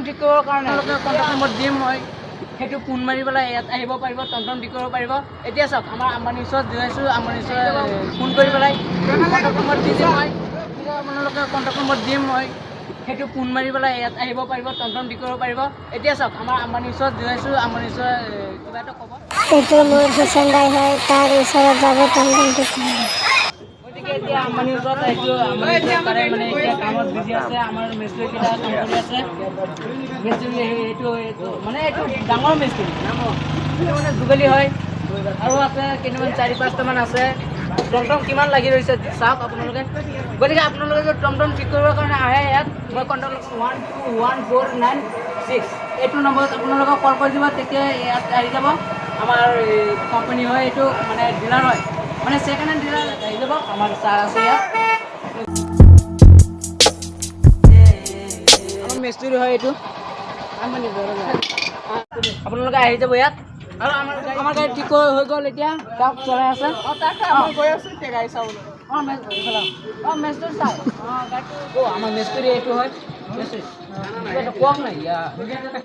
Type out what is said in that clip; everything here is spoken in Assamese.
ঠিক কৰিবৰ কাৰণে কণ্টেক্ট নম্বৰ দিম মই সেইটো ফোন মাৰি পেলাই ইয়াত আহিব পাৰিব টমটম ঠিক কৰিব পাৰিব এতিয়া চাওক আমাৰ আম্বানী ওচৰত গৈ আছোঁ আম্বানী ওচৰত ফোন কৰি পেলাই কণ্টেক্ট নম্বৰ দি দিম মই আপোনালোকে কণ্টেক্ট নম্বৰ দিম মই সেইটো ফোন মাৰি পেলাই ইয়াত আহিব পাৰিব টমটম ঠিক কৰিব পাৰিব এতিয়া চাওক আমাৰ আম্বানী ওচৰত গৈ আছোঁ আম্বানী ওচৰত কিবা এটা ক'ব এইটো মোৰ হুছেইন দাই হয় তাৰ ওচৰত যাব টমটম ঠিক কৰিব গতিকে এতিয়া আম্বানী ওচৰত আহিছোঁ আম্বানী ওচৰত তাৰে মানে এতিয়া কামত বিজি আছে আমাৰ মিস্ত্ৰীকেইটা কাম কৰি আছে মিস্ত্ৰী এইটো মানে এইটো ডাঙৰ মিস্ত্ৰী এইটো মানে যোগালী হয় আৰু আছে কেইটামান 4-5টামান আছে টমটম কিমান লাগি ৰৈছে চাওক আপোনালোকে গতিকে আপোনালোকে যদি টমটম ঠিক কৰিবৰ কাৰণে আহে ইয়াত মই কণ্টেক্ট 12149 এইটো নম্বৰত আপোনালোকক কল কৰি দিব তেতিয়া ইয়াত আহি যাব আমাৰ কোম্পানী হয় এইটো মানে ডিলাৰ হয় মানে ছেকেণ্ড হেণ্ড ডিলাৰ আহি যাব আমাৰ চাৰ আছে ইয়াত আমাৰ মিস্ত্ৰী হয় এইটো আপোনালোকে আহি যাব ইয়াত আৰু আমাৰ গাড়ী ঠিক হৈ গ'ল এতিয়া গাঁৱত চলাই আছে গৈ আছোঁ এতিয়া গাড়ী চাবলৈ মিস্ত্ৰী চাওক গাড়ীটো আমাৰ মিস্ত্ৰী এইটো হয় মিস্ত্ৰী কওক নাই